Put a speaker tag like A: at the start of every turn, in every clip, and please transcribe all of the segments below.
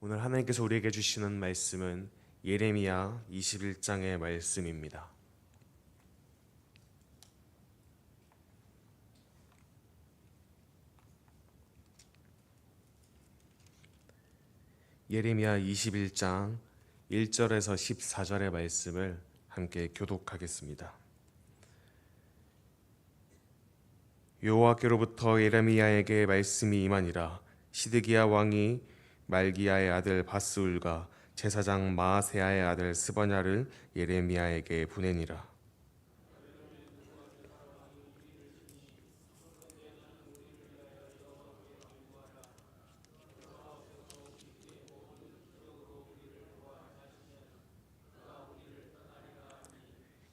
A: 오늘 하나님께서 우리에게 주시는 말씀은 예레미야 21장의 말씀입니다. 예레미야 21장 1절에서 14절의 말씀을 함께 교독하겠습니다. 여호와께로부터 예레미야에게 말씀이 임하니라. 시드기야 왕이 말기야의 아들 바스울과 제사장 마아세야의 아들 스버냐를 예레미야에게 보내니라.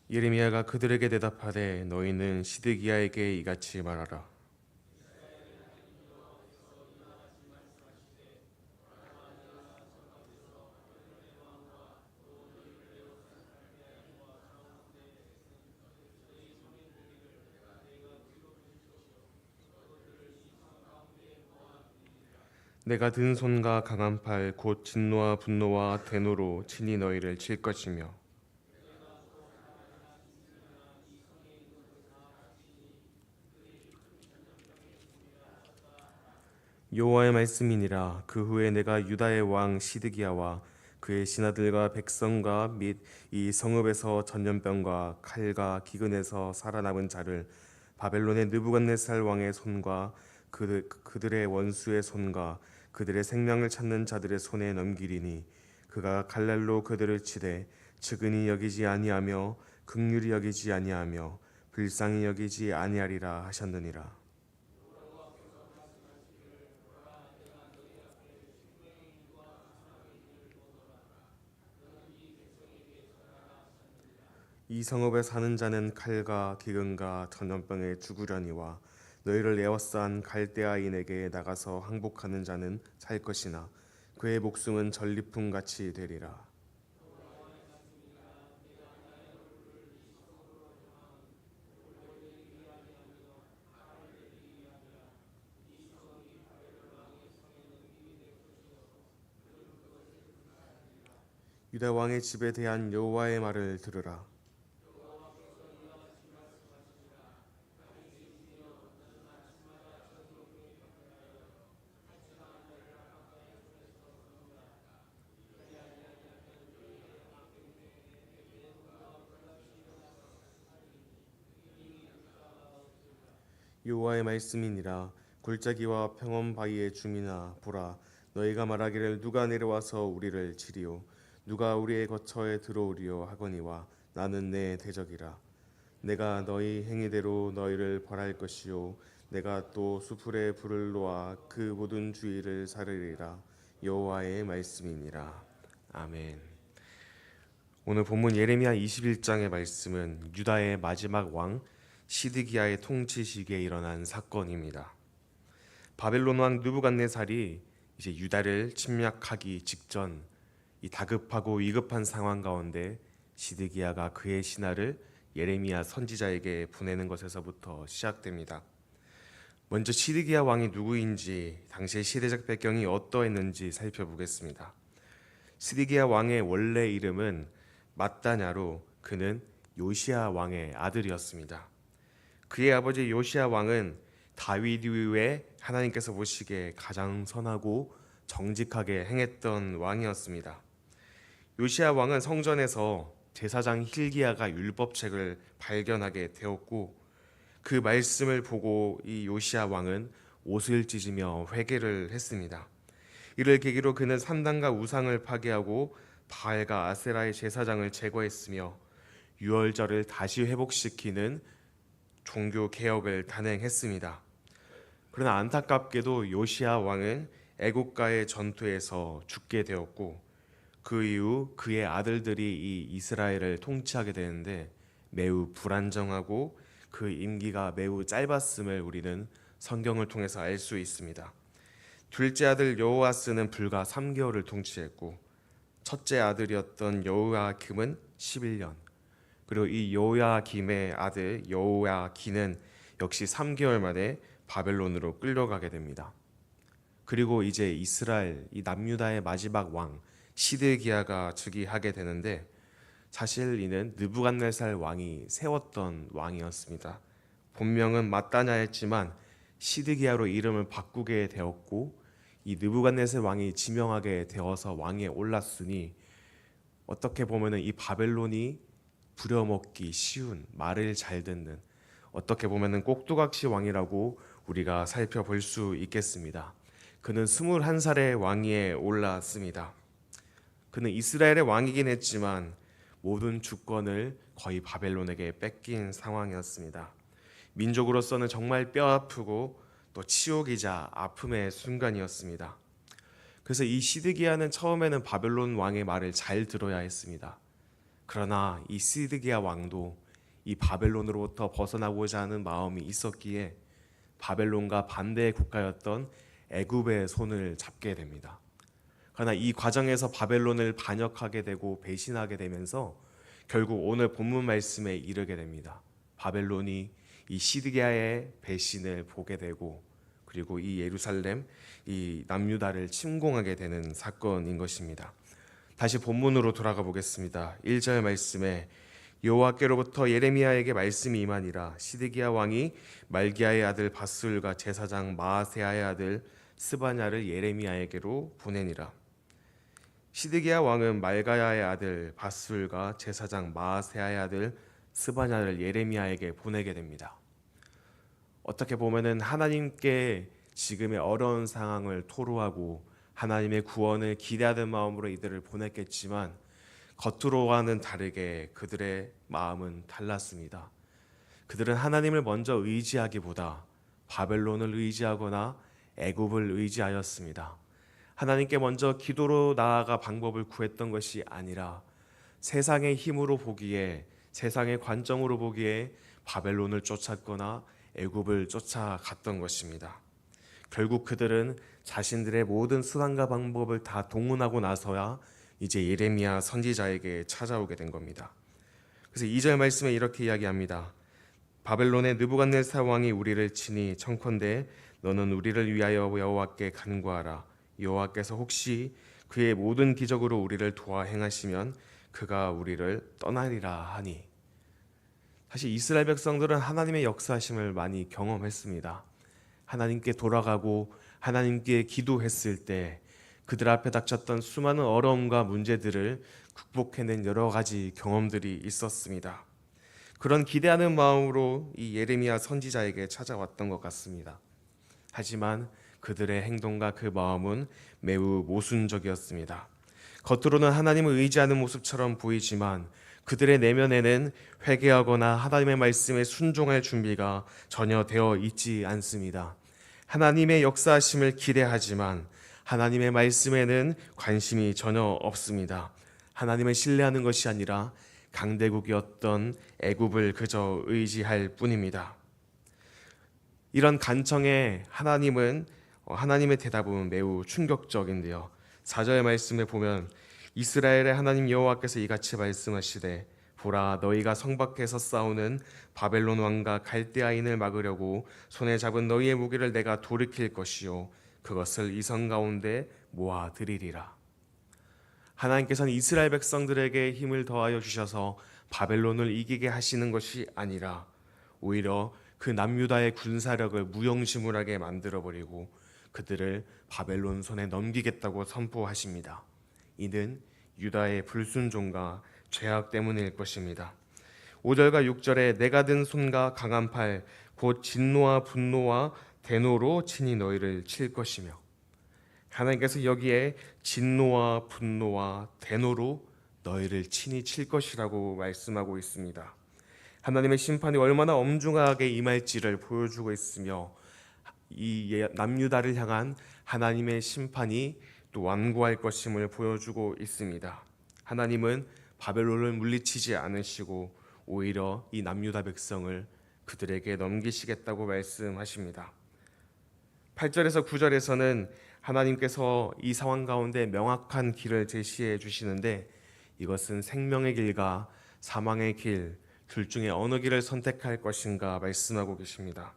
A: 예레미야가 그들에게 대답하되 너희는 시드기야에게 이같이 말하라. 내가 든 손과 강한 팔 곧 진노와 분노와 대노로 친히 너희를 칠 것이며 여호와의 말씀이니라. 그 후에 내가 유다의 왕 시드기야와 그의 신하들과 백성과 및 이 성읍에서 전염병과 칼과 기근에서 살아남은 자를 바벨론의 느부갓네살 왕의 손과 그들의 원수의 손과 그들의 생명을 찾는 자들의 손에 넘기리니 그가 칼날로 그들을 치되 측은히 여기지 아니하며 긍휼히 여기지 아니하며 불쌍히 여기지 아니하리라 하셨느니라. 이 성읍에 사는 자는 칼과 기근과 전염병에 죽으려니와 너희를 에워싼 갈대아인에게 나가서 항복하는 자는 살 것이나 그의 목숨은 전리품 같이 되리라. 유다 왕의 집에 대한 여호와의 말을 들으라. 여호와의 말씀이니라. 골짜기와 평원 바위의 주민아 보라, 너희가 말하기를 누가 내려와서 우리를 치리요 누가 우리의 거처에 들어오리요 하거니와 나는 내 대적이라. 내가 너희 행위대로 너희를 벌할 것이요 내가 또 수풀에 불을 놓아 그 모든 주위를 사르리라. 여호와의 말씀이니라. 아멘. 오늘 본문 예레미야 21장의 말씀은 유다의 마지막 왕 시드기야의 통치 시기에 일어난 사건입니다. 바벨론 왕 느부갓네살이 이제 유다를 침략하기 직전 이 다급하고 위급한 상황 가운데 시드기야가 그의 신하를 예레미야 선지자에게 보내는 것에서부터 시작됩니다. 먼저 시드기야 왕이 누구인지 당시의 시대적 배경이 어떠했는지 살펴보겠습니다. 시드기야 왕의 원래 이름은 mat다냐로 그는 요시야 왕의 아들이었습니다. 그의 아버지 요시야 왕은 다윗 이후에 하나님께서 보시기에 가장 선하고 정직하게 행했던 왕이었습니다. 요시야 왕은 성전에서 제사장 힐기야가 율법책을 발견하게 되었고 그 말씀을 보고 이 요시야 왕은 옷을 찢으며 회개를 했습니다. 이를 계기로 그는 산당과 우상을 파괴하고 바알과 아세라의 제사장을 제거했으며 유월절을 다시 회복시키는 종교 개혁을 단행했습니다. 그러나 안타깝게도 요시야 왕은 애국가의 전투에서 죽게 되었고 그 이후 그의 아들들이 이 이스라엘을 통치하게 되는데 매우 불안정하고 그 임기가 매우 짧았음을 우리는 성경을 통해서 알 수 있습니다. 둘째 아들 여호아스는 불과 3개월을 통치했고 첫째 아들이었던 여호야김은 11년, 그리고 이 여호야김의 아들 여호야기는 역시 3개월 만에 바벨론으로 끌려가게 됩니다. 그리고 이제 이스라엘 이 남유다의 마지막 왕 시드기야가 즉위하게 되는데, 사실 이는 느부갓네살 왕이 세웠던 왕이었습니다. 본명은 마따냐였지만 시드기야로 이름을 바꾸게 되었고, 이 느부갓네살 왕이 지명하게 되어서 왕에 올랐으니, 어떻게 보면은 이 바벨론이 부려먹기 쉬운, 말을 잘 듣는, 어떻게 보면은 꼭두각시 왕이라고 우리가 살펴볼 수 있겠습니다. 그는 21살의 왕위에 올랐습니다. 그는 이스라엘의 왕이긴 했지만 모든 주권을 거의 바벨론에게 뺏긴 상황이었습니다. 민족으로서는 정말 뼈아프고 또 치욕이자 아픔의 순간이었습니다. 그래서 이 시드기야는 처음에는 바벨론 왕의 말을 잘 들어야 했습니다. 그러나 이 시드기야 왕도 이 바벨론으로부터 벗어나고자 하는 마음이 있었기에 바벨론과 반대의 국가였던 애굽의 손을 잡게 됩니다. 그러나 이 과정에서 바벨론을 반역하게 되고 배신하게 되면서 결국 오늘 본문 말씀에 이르게 됩니다. 바벨론이 이 시드기야의 배신을 보게 되고, 그리고 이 예루살렘, 이 남유다를 침공하게 되는 사건인 것입니다. 다시 본문으로 돌아가 보겠습니다. 1절 말씀에 여호와께로부터 예레미야에게 말씀이 임하니라. 시드기야 왕이 말기야의 아들 바술과 제사장 마아세야의 아들 스바냐를 예레미야에게로 보내니라. 시드기야 왕은 말가야의 아들 바술과 제사장 마아세야의 아들 스바냐를 예레미야에게 보내게 됩니다. 어떻게 보면은 하나님께 지금의 어려운 상황을 토로하고 하나님의 구원을 기대하는 마음으로 이들을 보냈겠지만, 겉으로와는 다르게 그들의 마음은 달랐습니다. 그들은 하나님을 먼저 의지하기보다 바벨론을 의지하거나 애굽을 의지하였습니다. 하나님께 먼저 기도로 나아가 방법을 구했던 것이 아니라 세상의 힘으로 보기에, 세상의 관점으로 보기에 바벨론을 쫓았거나 애굽을 쫓아갔던 것입니다. 결국 그들은 자신들의 모든 수단과 방법을 다 동원하고 나서야 이제 예레미야 선지자에게 찾아오게 된 겁니다. 그래서 2절 말씀에 이렇게 이야기합니다. 바벨론의 느부갓네살 왕이 우리를 치니 청컨대 너는 우리를 위하여 여호와께 간구하라. 여호와께서 혹시 그의 모든 기적으로 우리를 도와 행하시면 그가 우리를 떠나리라 하니. 사실 이스라엘 백성들은 하나님의 역사하심을 많이 경험했습니다. 하나님께 돌아가고 하나님께 기도했을 때 그들 앞에 닥쳤던 수많은 어려움과 문제들을 극복해낸 여러 가지 경험들이 있었습니다. 그런 기대하는 마음으로 이 예레미야 선지자에게 찾아왔던 것 같습니다. 하지만 그들의 행동과 그 마음은 매우 모순적이었습니다. 겉으로는 하나님을 의지하는 모습처럼 보이지만 그들의 내면에는 회개하거나 하나님의 말씀에 순종할 준비가 전혀 되어 있지 않습니다. 하나님의 역사하심을 기대하지만 하나님의 말씀에는 관심이 전혀 없습니다. 하나님을 신뢰하는 것이 아니라 강대국이었던 애굽을 그저 의지할 뿐입니다. 이런 간청에 하나님의 대답은 매우 충격적인데요. 4절 말씀에 보면 이스라엘의 하나님 여호와께서 이같이 말씀하시되 보라 너희가 성 밖에서 싸우는 바벨론 왕과 갈대아인을 막으려고 손에 잡은 너희의 무기를 내가 돌이킬 것이요 그것을 이 성 가운데 모아드리리라. 하나님께서는 이스라엘 백성들에게 힘을 더하여 주셔서 바벨론을 이기게 하시는 것이 아니라 오히려 그 남유다의 군사력을 무용지물하게 만들어버리고 그들을 바벨론 손에 넘기겠다고 선포하십니다. 이는 유다의 불순종과 죄악 때문일 것입니다. 5절과 6절에 내가 든 손과 강한 팔 곧 진노와 분노와 대노로 친히 너희를 칠 것이며, 하나님께서 여기에 진노와 분노와 대노로 너희를 친히 칠 것이라고 말씀하고 있습니다. 하나님의 심판이 얼마나 엄중하게 임할지를 보여주고 있으며 이 남유다를 향한 하나님의 심판이 또 완고할 것임을 보여주고 있습니다. 하나님은 바벨론을 물리치지 않으시고 오히려 이 남유다 백성을 그들에게 넘기시겠다고 말씀하십니다. 8절에서 9절에서는 하나님께서 이 상황 가운데 명확한 길을 제시해 주시는데, 이것은 생명의 길과 사망의 길 둘 중에 어느 길을 선택할 것인가 말씀하고 계십니다.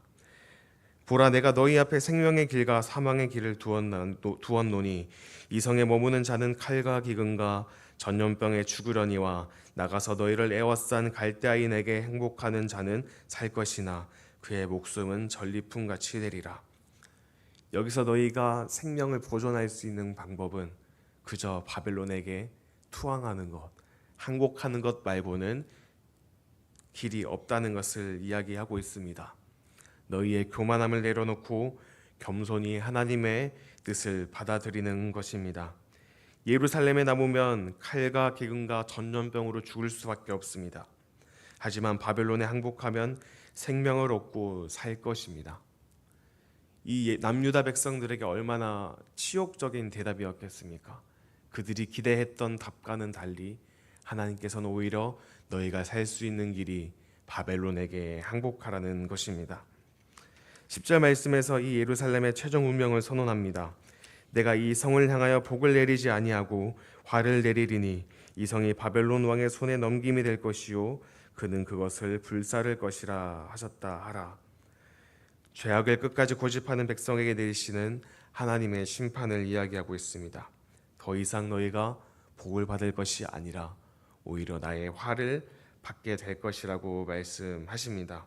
A: 보라, 내가 너희 앞에 생명의 길과 사망의 길을 두었노니 이 성에 머무는 자는 칼과 기근과 전염병에 죽으려니와 나가서 너희를 에워싼 갈대아인에게 행복하는 자는 살 것이나 그의 목숨은 전리품같이 되리라. 여기서 너희가 생명을 보존할 수 있는 방법은 그저 바벨론에게 투항하는 것, 항복하는 것 말고는 길이 없다는 것을 이야기하고 있습니다. 너희의 교만함을 내려놓고 겸손히 하나님의 뜻을 받아들이는 것입니다. 예루살렘에 남으면 칼과 기근과 전염병으로 죽을 수밖에 없습니다. 하지만 바벨론에 항복하면 생명을 얻고 살 것입니다. 이 남유다 백성들에게 얼마나 치욕적인 대답이었겠습니까? 그들이 기대했던 답과는 달리 하나님께서는 오히려 너희가 살 수 있는 길이 바벨론에게 항복하라는 것입니다. 10절 말씀에서 이 예루살렘의 최종 운명을 선언합니다. 내가 이 성을 향하여 복을 내리지 아니하고 화를 내리리니 이 성이 바벨론 왕의 손에 넘김이 될 것이요 그는 그것을 불사를 것이라 하셨다 하라. 죄악을 끝까지 고집하는 백성에게 내리시는 하나님의 심판을 이야기하고 있습니다. 더 이상 너희가 복을 받을 것이 아니라 오히려 나의 화를 받게 될 것이라고 말씀하십니다.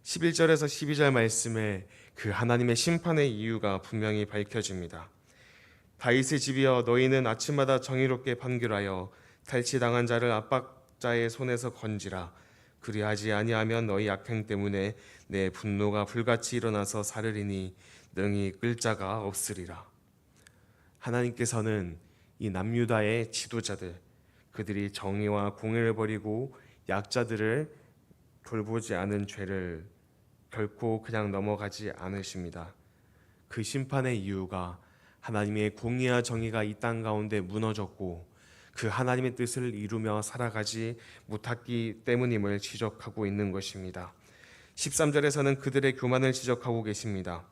A: 11절에서 12절 말씀에 그 하나님의 심판의 이유가 분명히 밝혀집니다. 다윗의 집이여, 너희는 아침마다 정의롭게 판결하여 탈취당한 자를 압박자의 손에서 건지라. 그리하지 아니하면 너희 악행 때문에 내 분노가 불같이 일어나서 사르리니 능히 끌 자가 없으리라. 하나님께서는 이 남유다의 지도자들, 그들이 정의와 공의를 버리고 약자들을 돌보지 않은 죄를 결코 그냥 넘어가지 않으십니다. 그 심판의 이유가 하나님의 공의와 정의가 이 땅 가운데 무너졌고 그 하나님의 뜻을 이루며 살아가지 못했기 때문임을 지적하고 있는 것입니다. 13절에서는 그들의 교만을 지적하고 계십니다.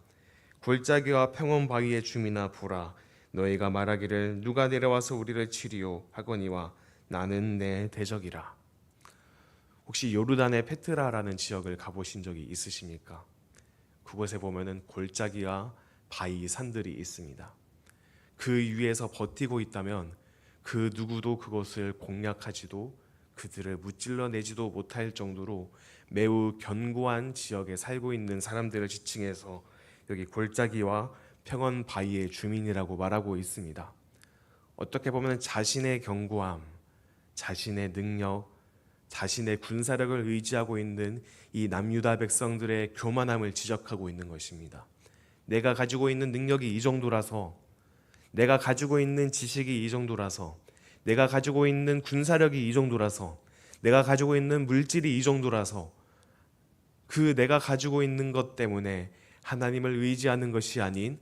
A: 골짜기와 평원 바위의 주민아 보라, 너희가 말하기를 누가 내려와서 우리를 치리요 하거니와 나는 내 대적이라. 혹시 요르단의 페트라라는 지역을 가보신 적이 있으십니까? 그곳에 보면은 골짜기와 바위 산들이 있습니다. 그 위에서 버티고 있다면 그 누구도 그것을 공략하지도 그들을 무찔러내지도 못할 정도로 매우 견고한 지역에 살고 있는 사람들을 지칭해서 여기 골짜기와 평원 바위의 주민이라고 말하고 있습니다. 어떻게 보면 자신의 견고함, 자신의 능력, 자신의 군사력을 의지하고 있는 이 남유다 백성들의 교만함을 지적하고 있는 것입니다. 내가 가지고 있는 능력이 이 정도라서, 내가 가지고 있는 지식이 이 정도라서, 내가 가지고 있는 군사력이 이 정도라서, 내가 가지고 있는 물질이 이 정도라서 그 내가 가지고 있는 것 때문에 하나님을 의지하는 것이 아닌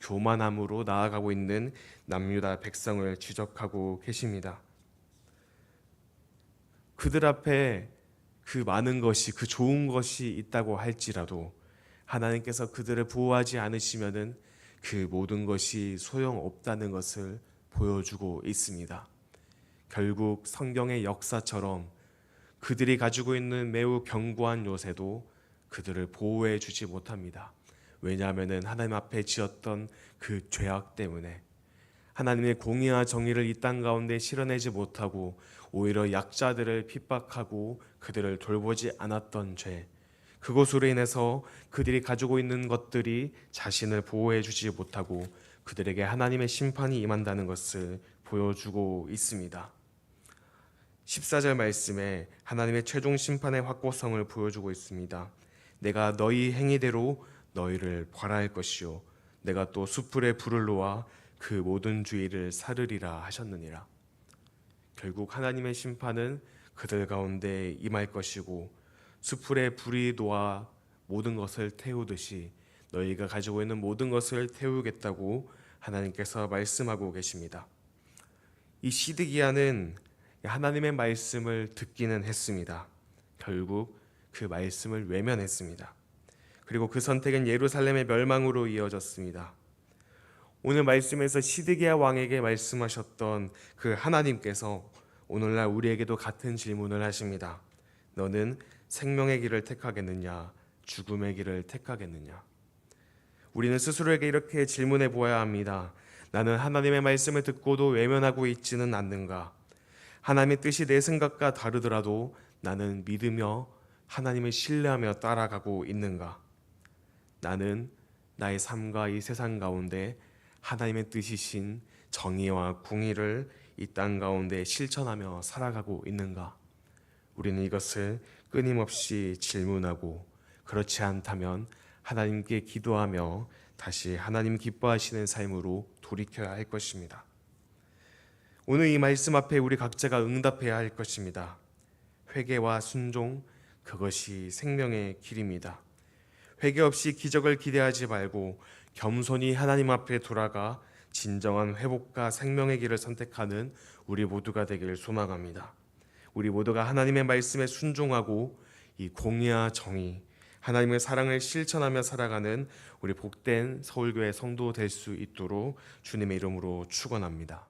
A: 교만함으로 나아가고 있는 남유다 백성을 지적하고 계십니다. 그들 앞에 그 많은 것이, 그 좋은 것이 있다고 할지라도 하나님께서 그들을 보호하지 않으시면은 그 모든 것이 소용없다는 것을 보여주고 있습니다. 결국 성경의 역사처럼 그들이 가지고 있는 매우 견고한 요새도 그들을 보호해 주지 못합니다. 왜냐하면 하나님 앞에 지었던 그 죄악 때문에 하나님의 공의와 정의를 이 땅 가운데 실현하지 못하고 오히려 약자들을 핍박하고 그들을 돌보지 않았던 죄, 그것으로 인해서 그들이 가지고 있는 것들이 자신을 보호해 주지 못하고 그들에게 하나님의 심판이 임한다는 것을 보여주고 있습니다. 14절 말씀에 하나님의 최종 심판의 확고성을 보여주고 있습니다. 내가 너희 행위대로 너희를 벌할 것이요 내가 또 숯불에 불을 놓아 그 모든 주의를 사르리라 하셨느니라. 결국 하나님의 심판은 그들 가운데 임할 것이고 숯불에 불이 놓아 모든 것을 태우듯이 너희가 가지고 있는 모든 것을 태우겠다고 하나님께서 말씀하고 계십니다. 이 시드기야는 하나님의 말씀을 듣기는 했습니다. 결국 그 말씀을 외면했습니다. 그리고 그 선택은 예루살렘의 멸망으로 이어졌습니다. 오늘 말씀에서 시드기야 왕에게 말씀하셨던 그 하나님께서 오늘날 우리에게도 같은 질문을 하십니다. 너는 생명의 길을 택하겠느냐, 죽음의 길을 택하겠느냐? 우리는 스스로에게 이렇게 질문해 보아야 합니다. 나는 하나님의 말씀을 듣고도 외면하고 있지는 않는가? 하나님의 뜻이 내 생각과 다르더라도 나는 믿으며 하나님을 신뢰하며 따라가고 있는가? 나는 나의 삶과 이 세상 가운데 하나님의 뜻이신 정의와 공의를 이 땅 가운데 실천하며 살아가고 있는가? 우리는 이것을 끊임없이 질문하고, 그렇지 않다면 하나님께 기도하며 다시 하나님 기뻐하시는 삶으로 돌이켜야 할 것입니다. 오늘 이 말씀 앞에 우리 각자가 응답해야 할 것입니다. 회개와 순종, 그것이 생명의 길입니다. 회개 없이 기적을 기대하지 말고 겸손히 하나님 앞에 돌아가 진정한 회복과 생명의 길을 선택하는 우리 모두가 되기를 소망합니다. 우리 모두가 하나님의 말씀에 순종하고 이 공의와 정의, 하나님의 사랑을 실천하며 살아가는 우리 복된 서울교회 성도 될 수 있도록 주님의 이름으로 축원합니다.